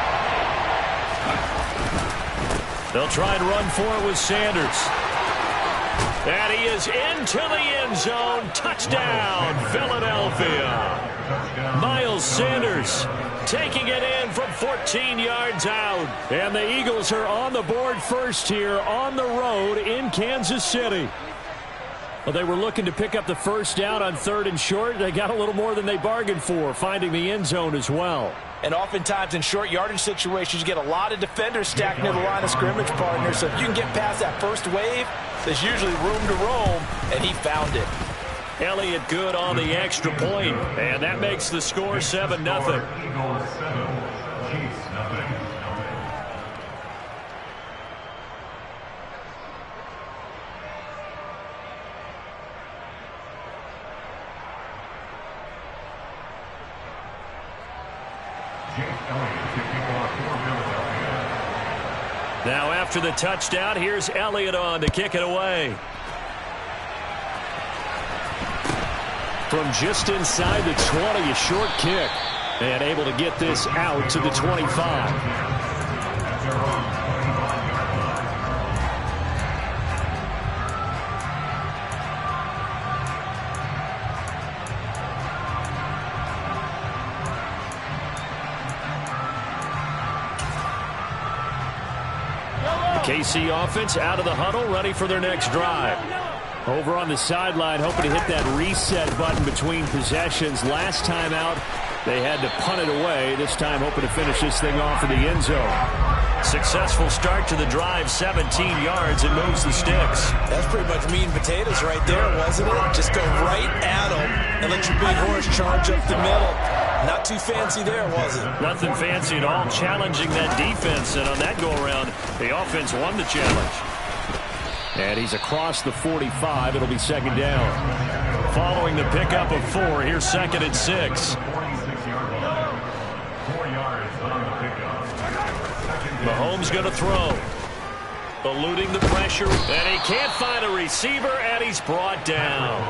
They'll try and run for it with Sanders. And he is into the end zone. Touchdown, Philadelphia. Miles Sanders taking it in from 14 yards out. And the Eagles are on the board first here on the road in Kansas City. Well, they were looking to pick up the first down on 3rd and short. They got a little more than they bargained for, finding the end zone as well. And oftentimes in short yardage situations, you get a lot of defenders stacked near the line of scrimmage, partner. So if you can get past that first wave, there's usually room to roam, and he found it. Elliott good on the extra point, and that makes the score 7-0. Eagles 7, Chiefs nothing. Now after the touchdown, here's Elliott on to kick it away. From just inside the 20, a short kick. And able to get this out to the 25. KC offense out of the huddle, ready for their next drive. Over on the sideline, hoping to hit that reset button between possessions. Last time out, they had to punt it away. This time, hoping to finish this thing off in the end zone. Successful start to the drive, 17 yards, and moves the sticks. That's pretty much meat and potatoes right there, wasn't it? Just go right at them and let your big horse charge up the middle. Not too fancy there, was it? Nothing fancy at all, challenging that defense. And on that go-around, the offense won the challenge. And he's across the 45. It'll be 2nd down. Following the pickup of 4, here's 2nd and 6. 46-yard line. 4 yards on the pickup. Mahomes going to throw. Eluding the pressure. And he can't find a receiver, and he's brought down.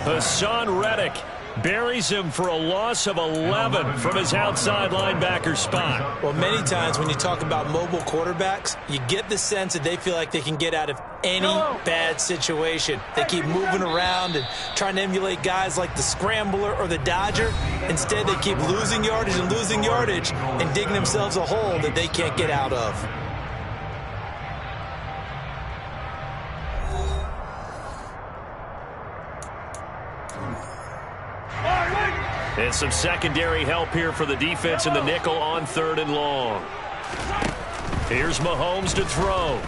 Hassan Reddick buries him for a loss of 11 from his outside linebacker spot. Well, many times when you talk about mobile quarterbacks, you get the sense that they feel like they can get out of any bad situation. They keep moving around and trying to emulate guys like the Scrambler or the Dodger. Instead, they keep losing yardage and digging themselves a hole that they can't get out of. And some secondary help here for the defense in the nickel on 3rd and long. Here's Mahomes to throw.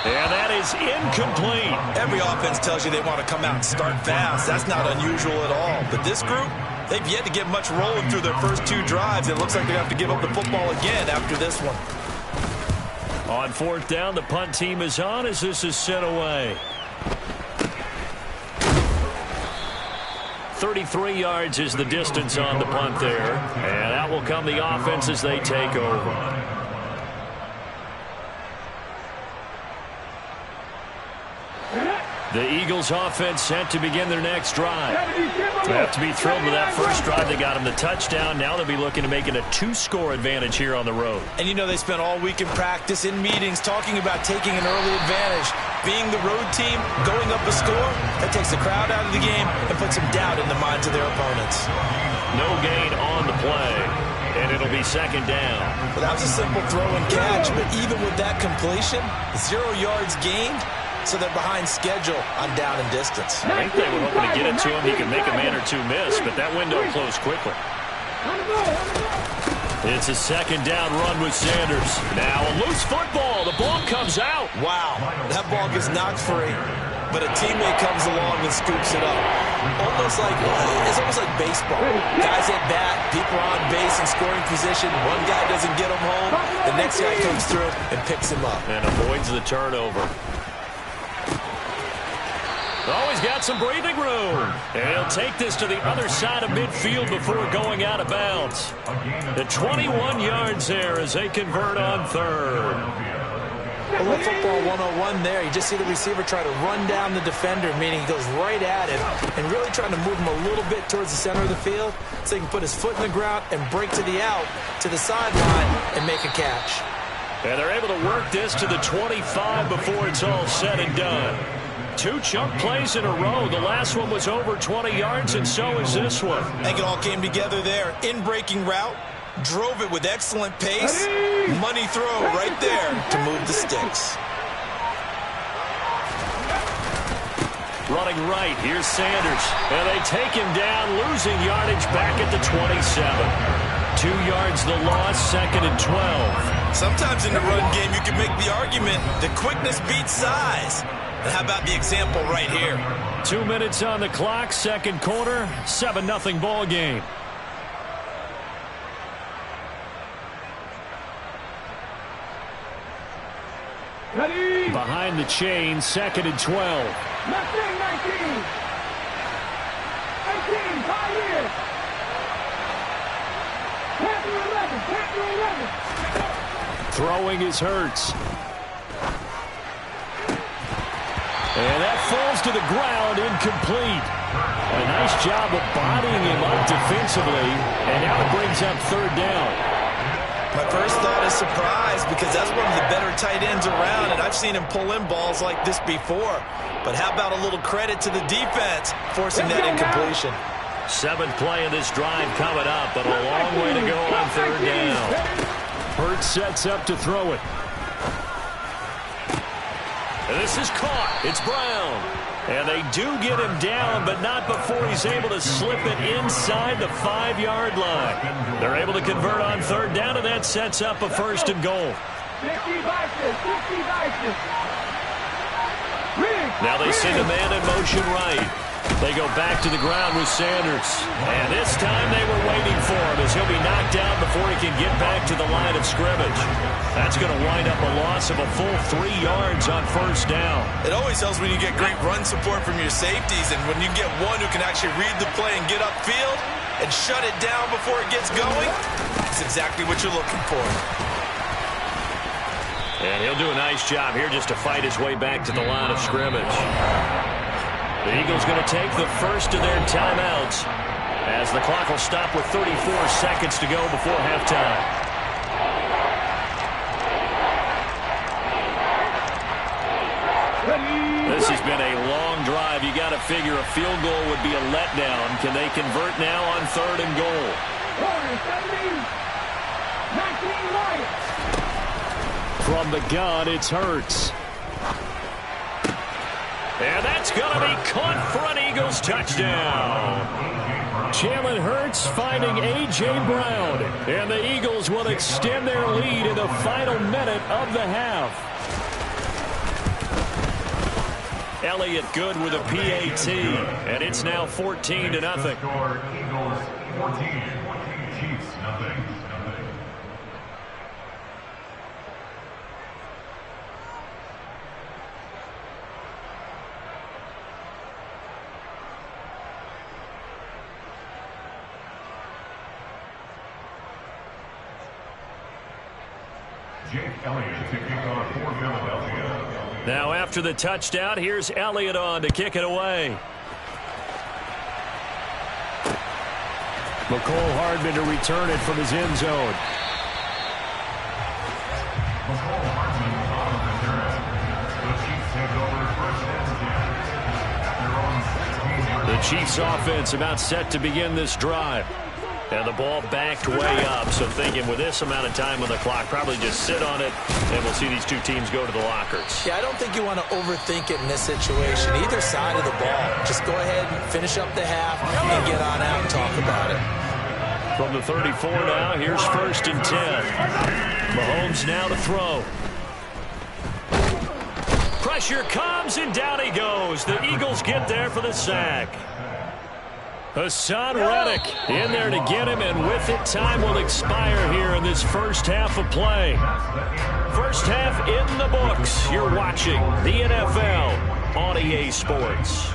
And that is incomplete. Every offense tells you they want to come out and start fast. That's not unusual at all. But this group, they've yet to get much rolling through their first 2 drives. It looks like they have to give up the football again after this one. On 4th down, the punt team is on as this is sent away. 33 yards is the distance on the punt there. And out will come the offense as they take over. The Eagles offense set to begin their next drive. They have to be thrilled with that first drive. They got them the touchdown. Now they'll be looking to make it a 2-score advantage here on the road. And you know they spent all week in practice, in meetings, talking about taking an early advantage. Being the road team, going up a score, that takes the crowd out of the game and puts some doubt in the minds of their opponents. No gain on the play, and it'll be second down. Well, that was a simple throw and catch, but even with that completion, 0 yards gained, so they're behind schedule on down and distance. I think they were hoping to get it to him. He could make a man or two miss, but that window closed quickly. It's a second down run with Sanders. Now a loose football. The ball comes out. Wow, that ball gets knocked free, but a teammate comes along and scoops it up. It's almost like baseball. Guys at bat, people on base in scoring position. One guy doesn't get him home. The next guy comes through and picks him up. And avoids the turnover. Oh, he's got some breathing room. And he'll take this to the other side of midfield before going out of bounds. The 21 yards there as they convert on third. A little football 101 there. You just see the receiver try to run down the defender, meaning he goes right at him and really trying to move him a little bit towards the center of the field so he can put his foot in the ground and break to the out, to the sideline, and make a catch. And they're able to work this to the 25 before it's all said and done. 2 chunk plays in a row. The last one was over 20 yards, and so is this one. I think it all came together there. In-breaking route, drove it with excellent pace. Money throw right there to move the sticks. Running right, here's Sanders. And they take him down, losing yardage back at the 27. 2 yards the loss, second and 12. Sometimes in the run game, you can make the argument that quickness beats size. And how about the example right here? 2 minutes on the clock, second quarter, 7-0 ball game. Ready? Behind the chain, second and 12. 19. 18, 5 years. Pass 11. Throwing is Hurts. And that falls to the ground, incomplete. A nice job of bodying him up defensively, and now it brings up third down. My first thought is surprise because that's one of the better tight ends around, and I've seen him pull in balls like this before. But how about a little credit to the defense forcing that incompletion? 7th play of this drive coming up, but a long way to go on third down. Hurts sets up to throw it. And this is caught. It's Brown. And they do get him down, but not before he's able to slip it inside the 5-yard line. They're able to convert on third down, and that sets up a first and goal. Now they send a man in motion right. They go back to the ground with Sanders. And this time they were waiting for him as he'll be knocked down before he can get back to the line of scrimmage. That's going to wind up a loss of a full 3 yards on first down. It always helps when you get great run support from your safeties, and when you get one who can actually read the play and get upfield and shut it down before it gets going, that's exactly what you're looking for. And he'll do a nice job here just to fight his way back to the line of scrimmage. The Eagles going to take the first of their timeouts as the clock will stop with 34 seconds to go before halftime. This has been a long drive. You got to figure a field goal would be a letdown. Can they convert now on third and goal? 19 From the gun, it's Hurts. And that's going to be caught for an Eagles touchdown. Jalen Hurts finding A.J. Brown. And the Eagles will extend their lead in the final minute of the half. Elliott good with a PAT. And it's now 14-0. Eagles 14, Chiefs nothing. Jake Elliott to kick off for Philadelphia. Now after the touchdown, here's Elliott on to kick it away. McCole Hardman to return it from his end zone. McCole Hardman on the return. The Chiefs take over first and 10 at their own 16-yard line. The Chiefs offense about set to begin this drive. And the ball backed way up, so thinking with this amount of time on the clock, probably just sit on it, and we'll see these two teams go to the lockers. Yeah, I don't think you want to overthink it in this situation. Either side of the ball. Just go ahead and finish up the half and get on out and talk about it. From the 34 now, here's 1st and 10. Mahomes now to throw. Pressure comes, and down he goes. The Eagles get there for the sack. Hassan Reddick in there to get him, and with it, time will expire here in this first half of play. First half in the books. You're watching the NFL on EA Sports.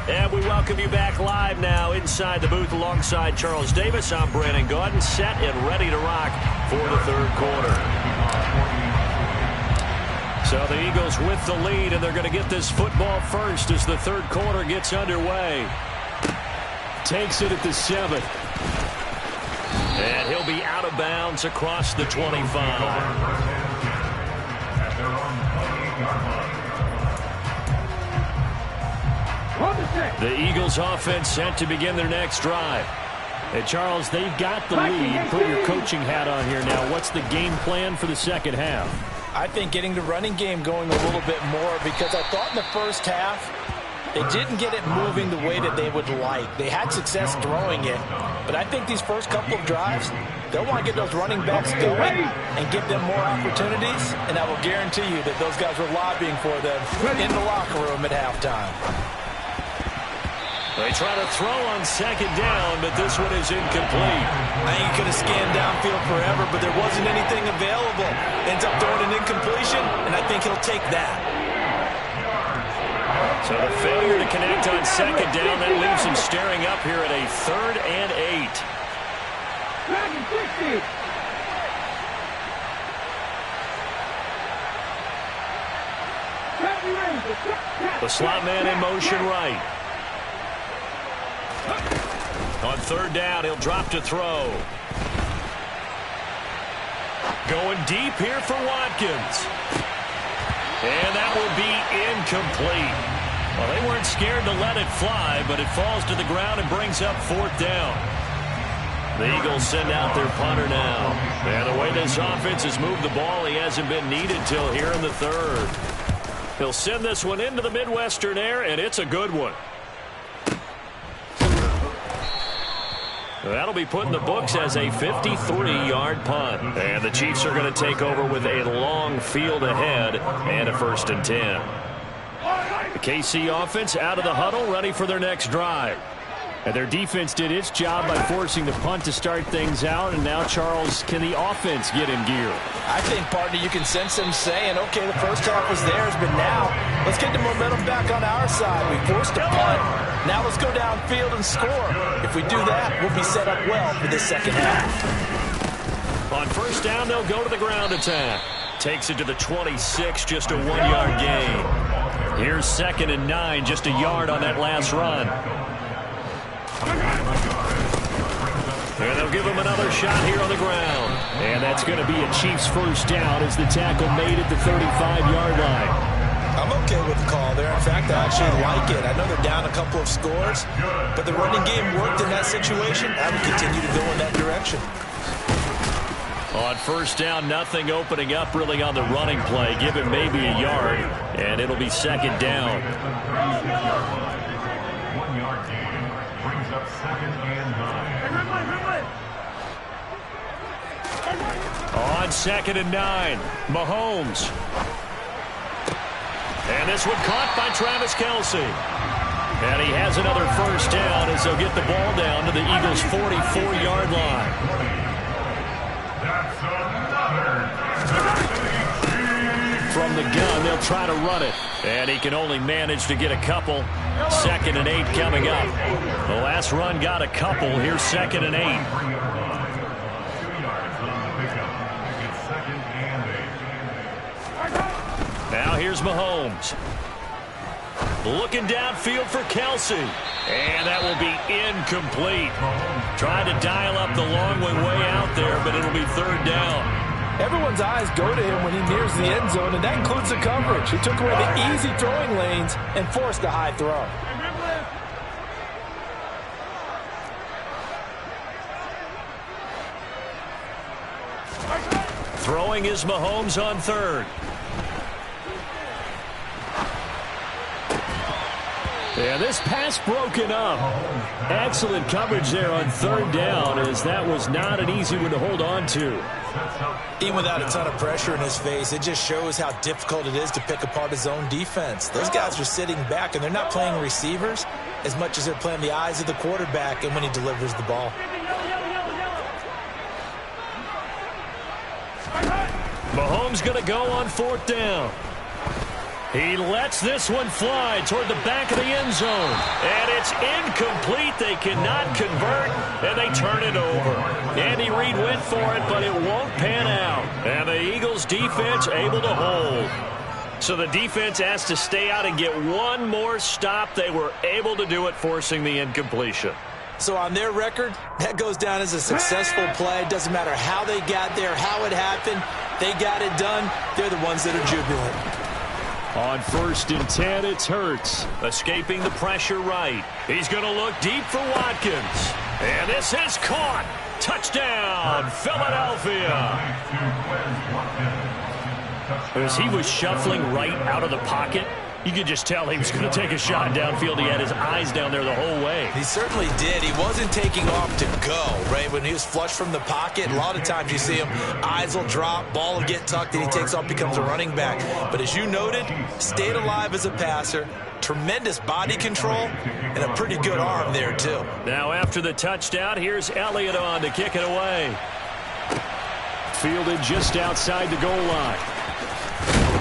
And we welcome you back live now inside the booth alongside Charles Davis. I'm Brandon Gaudin, set and ready to rock for the third quarter. So the Eagles with the lead, and they're going to get this football first as the third quarter gets underway. Takes it at the 7. And he'll be out of bounds across the 25. The Eagles offense set to begin their next drive. And Charles, they've got the lead. Put your coaching hat on here now. What's the game plan for the second half? I think getting the running game going a little bit more, because I thought in the first half they didn't get it moving the way that they would like. They had success throwing it, but I think these first couple of drives, they'll want to get those running backs going and give them more opportunities, and I will guarantee you that those guys were lobbying for them in the locker room at halftime. They try to throw on second down, but this one is incomplete. I think he could have scanned downfield forever, but there wasn't anything available. Ends up throwing an incompletion, and I think he'll take that. So the failure to connect on second down, that leaves him staring up here at a 3rd and 8. The slot man in motion right. On 3rd down, he'll drop to throw. Going deep here for Watkins. And that will be incomplete. Well, they weren't scared to let it fly, but it falls to the ground and brings up 4th down. The Eagles send out their punter now. And the way this offense has moved the ball, he hasn't been needed till here in the 3rd. He'll send this one into the Midwestern air, and it's a good one. That'll be put in the books as a 53-yard punt. And the Chiefs are going to take over with a long field ahead and a 1st and 10. The KC offense out of the huddle, ready for their next drive. And their defense did its job by forcing the punt to start things out. And now, Charles, can the offense get in gear? I think, partner, you can sense them saying, okay, the first half was theirs, but now let's get the momentum back on our side. We forced a punt. Now let's go downfield and score. If we do that, we'll be set up well for the second half. On 1st down, they'll go to the ground attack. Takes it to the 26, just a 1-yard gain. Here's 2nd and 9, just a yard on that last run. And they'll give him another shot here on the ground. And that's going to be a Chiefs first down as the tackle made at the 35-yard line. I'm okay with the call there. In fact, I actually like it. I know they're down a couple of scores, but the running game worked in that situation. I would continue to go in that direction. On 1st down, nothing opening up really on the running play. Give him maybe a yard, and it'll be 2nd down. 1-yard gain brings up 2nd and 9. On 2nd and 9, Mahomes. And this one caught by Travis Kelce. And he has another first down as they'll get the ball down to the Eagles' 44-yard line. That's another from the gun. They'll try to run it. And he can only manage to get a couple. 2nd and 8 coming up. The last run got a couple. Here's 2nd and 8. 2 yards on the pickup. It's 2nd and 8. Now here's Mahomes. Looking downfield for Kelsey. And that will be incomplete. Trying to dial up the long way out there, but it'll be 3rd down. Everyone's eyes go to him when he nears the end zone, and that includes the coverage. He took away the easy throwing lanes and forced a high throw. Throwing is Mahomes on 3rd. Yeah, this pass broken up. Excellent coverage there on 3rd down, as that was not an easy one to hold on to. Even without a ton of pressure in his face, it just shows how difficult it is to pick apart his own defense. Those guys are sitting back, and they're not playing receivers as much as they're playing the eyes of the quarterback and when he delivers the ball. Mahomes going to go on 4th down. He lets this one fly toward the back of the end zone. And it's incomplete. They cannot convert, and they turn it over. Andy Reid went for it, but it won't pan out. And the Eagles' defense able to hold. So the defense has to stay out and get one more stop. They were able to do it, forcing the incompletion. So on their record, that goes down as a successful play. Doesn't matter how they got there, how it happened. They got it done. They're the ones that are jubilant. On 1st and 10, it's Hurts. Escaping the pressure right. He's going to look deep for Watkins. And this is caught. Touchdown, Philadelphia. As he was shuffling right out of the pocket, you could just tell he was going to take a shot downfield. He had his eyes down there the whole way. He certainly did. He wasn't taking off to go, right? When he was flushed from the pocket, a lot of times you see him, eyes will drop, ball will get tucked, and he takes off, becomes a running back. But as you noted, stayed alive as a passer, tremendous body control, and a pretty good arm there, too. Now after the touchdown, here's Elliott on to kick it away. Fielded just outside the goal line.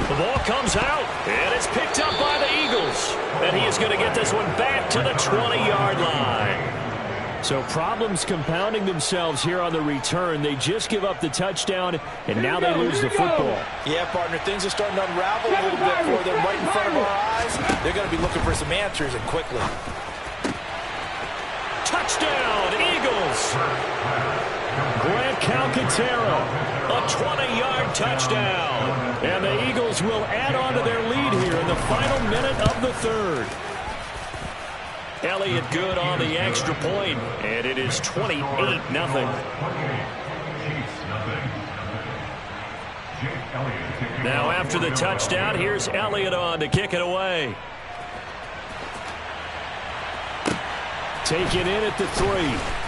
The ball comes out, and it's picked up by the Eagles. And he is going to get this one back to the 20-yard line. So problems compounding themselves here on the return. They just give up the touchdown, and now they lose the football. Yeah, partner, things are starting to unravel a little bit for them right in front of our eyes. They're going to be looking for some answers, and quickly. Touchdown, Eagles! Grant Calcaterra, a 20-yard touchdown. And the Eagles will add on to their lead here in the final minute of the 3rd. Elliott good on the extra point, and it is 28-0. Now after the touchdown, here's Elliott on to kick it away. Taken in at the 3.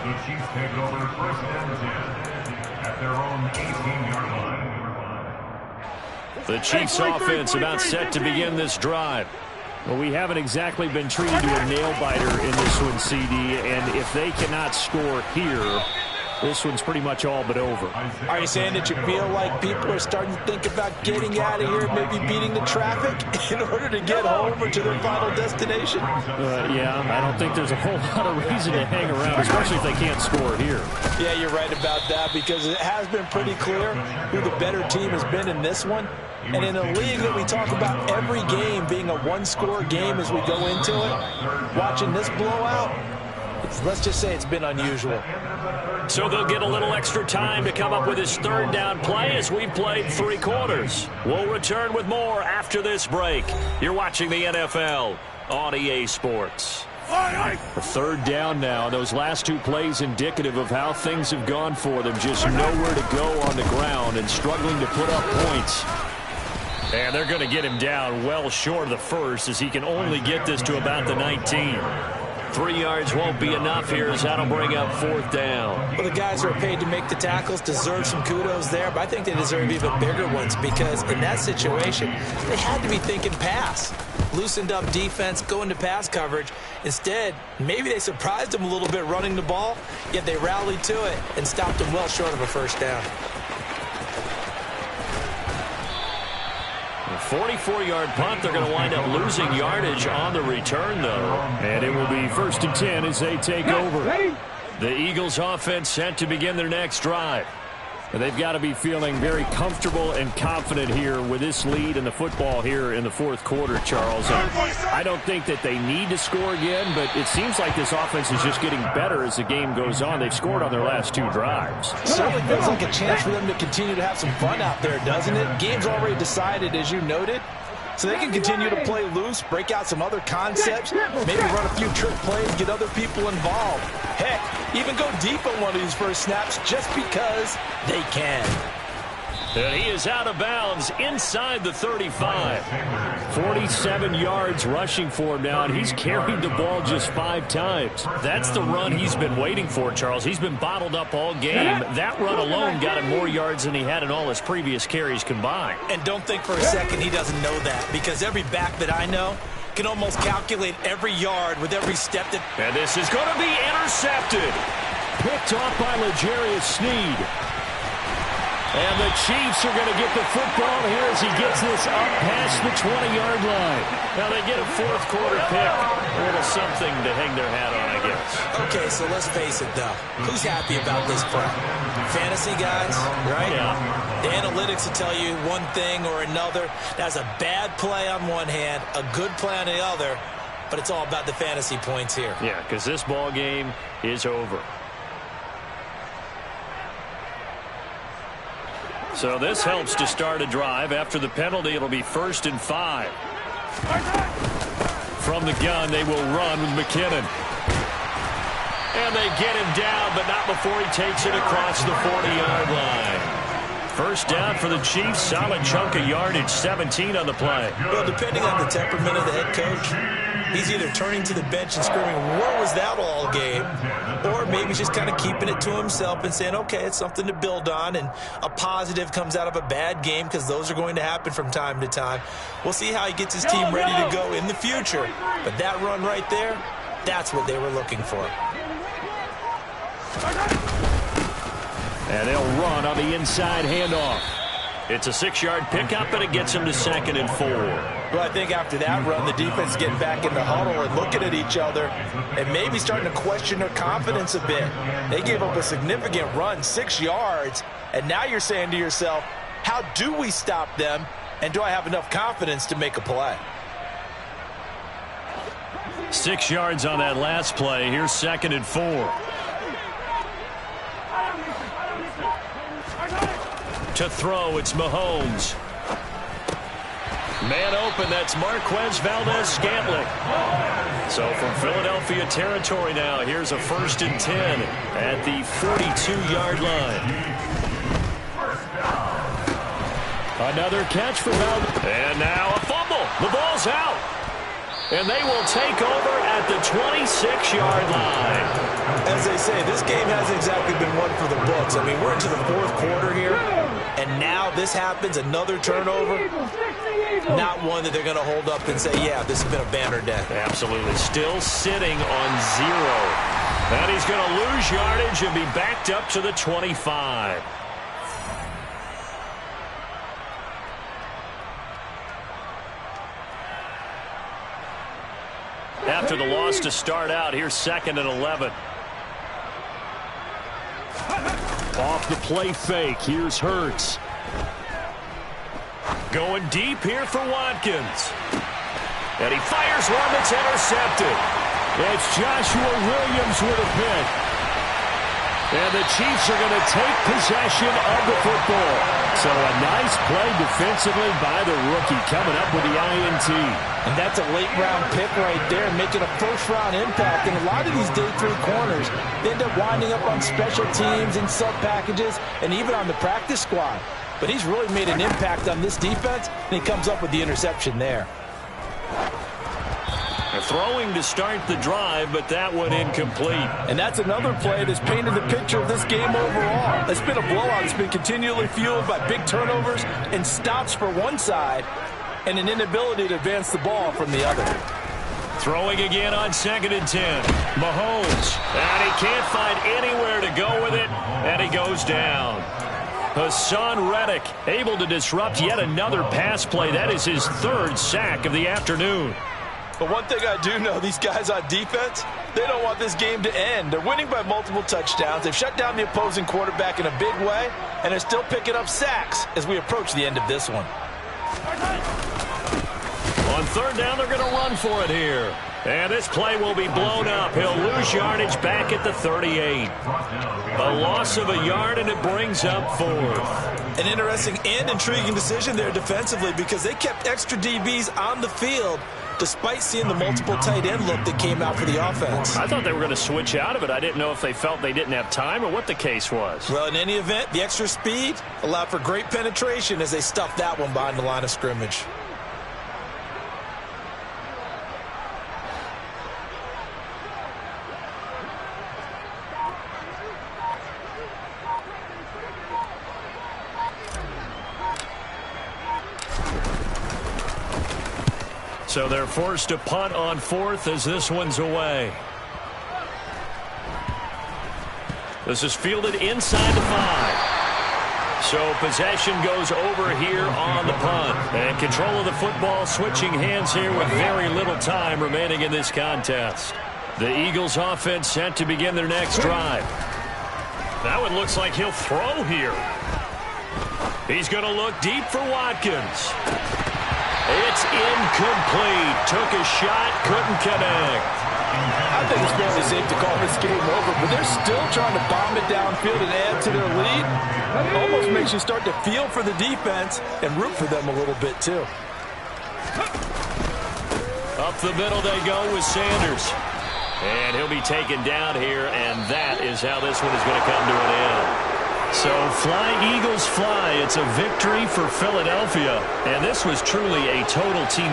The Chiefs take over 1st and 10 at their own 18-yard line. The Chiefs offense about set to begin this drive. Well, we haven't exactly been treated to a nail-biter in this one, CD, and if they cannot score here, this one's pretty much all but over. Are you saying that you feel like people are starting to think about getting out of here, maybe beating the traffic in order to get home or to their final destination? Yeah, I don't think there's a whole lot of reason to hang around, especially if they can't score here. Yeah, you're right about that, because it has been pretty clear who the better team has been in this one. And in a league that we talk about every game being a one-score game as we go into it, watching this blowout, let's just say it's been unusual. So they'll get a little extra time to come up with his 3rd down play as we've played 3 quarters. We'll return with more after this break. You're watching the NFL on EA Sports. A 3rd down now. Those last 2 plays indicative of how things have gone for them. Just nowhere to go on the ground and struggling to put up points. And they're going to get him down well short of the 1st as he can only get this to about the 19. 3 yards won't be enough here as that'll bring up 4th down. Well, the guys who are paid to make the tackles deserve some kudos there, but I think they deserve even bigger ones because in that situation, they had to be thinking pass. loosened up defense, go into pass coverage. Instead, maybe they surprised him a little bit running the ball, yet they rallied to it and stopped him well short of a first down. A 44-yard punt. They're going to wind up losing yardage on the return, though. And it will be 1st and 10 as they take over. The Eagles offense set to begin their next drive. They've got to be feeling very comfortable and confident here with this lead in the football here in the 4th quarter, Charles. And I don't think that they need to score again, but it seems like this offense is just getting better as the game goes on. They've scored on their last 2 drives. Certainly feels like a chance for them to continue to have some fun out there, doesn't it? Game's already decided, as you noted. So they can continue to play loose, break out some other concepts, maybe run a few trick plays, get other people involved. Heck, even go deep on one of these first snaps just because they can. And he is out of bounds inside the 35. 47 yards rushing for him now, and he's carried the ball just 5 times. That's the run he's been waiting for, Charles. He's been bottled up all game. That run alone got him more yards than he had in all his previous carries combined. And don't think for a second he doesn't know that, because every back that I know can almost calculate every yard with every step that... And this is going to be intercepted. Picked off by L'Jarius Sneed. And the Chiefs are going to get the football here as he gets this up past the 20-yard line. Now they get a 4th quarter pick. A little something to hang their hat on, I guess. Okay, so let's face it, though. Who's happy about this play? Fantasy guys, right? Yeah. The analytics will tell you one thing or another. That's a bad play on one hand, a good play on the other, but it's all about the fantasy points here. Yeah, because this ball game is over. So this helps to start a drive. After the penalty, it'll be 1st and 5. From the gun, they will run with McKinnon. And they get him down, but not before he takes it across the 40-yard line. First down for the Chiefs. Solid chunk of yardage, 17 on the play. Well, depending on the temperament of the head coach, he's either turning to the bench and screaming, "What was that all game?" Or maybe he's just kind of keeping it to himself and saying, okay, it's something to build on, and a positive comes out of a bad game, because those are going to happen from time to time. We'll see how he gets his team ready to go in the future. But that run right there, that's what they were looking for. And they'll run on the inside handoff. It's a 6-yard pickup, and it gets him to 2nd and 4. Well, I think after that run, the defense getting back in the huddle and looking at each other and maybe starting to question their confidence a bit. They gave up a significant run, 6 yards, and now you're saying to yourself, how do we stop them, and do I have enough confidence to make a play? 6 yards on that last play. Here's 2nd and 4. To throw, it's Mahomes. Man open, that's Marquez Valdez-Scantling. So from Philadelphia territory now, here's a 1st and 10 at the 42-yard line. Another catch for Valdez. And now a fumble. The ball's out. And they will take over at the 26-yard line. As they say, this game hasn't exactly been one for the books. I mean, we're into the 4th quarter here, and now this happens, another turnover. Not one that they're going to hold up and say, yeah, this has been a banner day. Absolutely. Still sitting on 0. And he's going to lose yardage and be backed up to the 25. After the loss to start out, here's 2nd and 11. Off the play fake, here's Hurts. Going deep here for Watkins. And he fires one that's intercepted. It's Joshua Williams with a pick. And the Chiefs are going to take possession of the football. So a nice play defensively by the rookie, coming up with the INT. And that's a late-round pick right there, making a first-round impact. And a lot of these day 3 corners, they end up winding up on special teams and sub-packages and even on the practice squad. But he's really made an impact on this defense, and he comes up with the interception there. They're throwing to start the drive, but that one incomplete. And that's another play that's painted the picture of this game overall. It's been a blowout. It's been continually fueled by big turnovers and stops for one side, and an inability to advance the ball from the other. Throwing again on 2nd and 10. Mahomes. And he can't find anywhere to go with it, and he goes down. Hassan Reddick able to disrupt yet another pass play. That is his 3rd sack of the afternoon. But one thing I do know, these guys on defense, they don't want this game to end. They're winning by multiple touchdowns. They've shut down the opposing quarterback in a big way, and they're still picking up sacks as we approach the end of this one. On 3rd down, they're going to run for it here. And this play will be blown up. He'll lose yardage back at the 38. A loss of a yard, and it brings up 4th. An interesting and intriguing decision there defensively because they kept extra DBs on the field despite seeing the multiple tight end look that came out for the offense. I thought they were going to switch out of it. I didn't know if they felt they didn't have time or what the case was. Well, in any event, the extra speed allowed for great penetration as they stuffed that one behind the line of scrimmage. So they're forced to punt on 4th as this one's away. This is fielded inside the 5. So possession goes over here on the punt. And control of the football switching hands here with very little time remaining in this contest. The Eagles offense set to begin their next drive. That one looks like he'll throw here. He's going to look deep for Watkins. It's incomplete. Took a shot, couldn't connect. I think it's fairly safe to call this game over, but they're still trying to bomb it downfield and add to their lead. Almost makes you start to feel for the defense and root for them a little bit, too. Up the middle they go with Sanders. And he'll be taken down here, and that is how this one is going to come to an end. So fly, Eagles, fly. It's a victory for Philadelphia. And this was truly a total team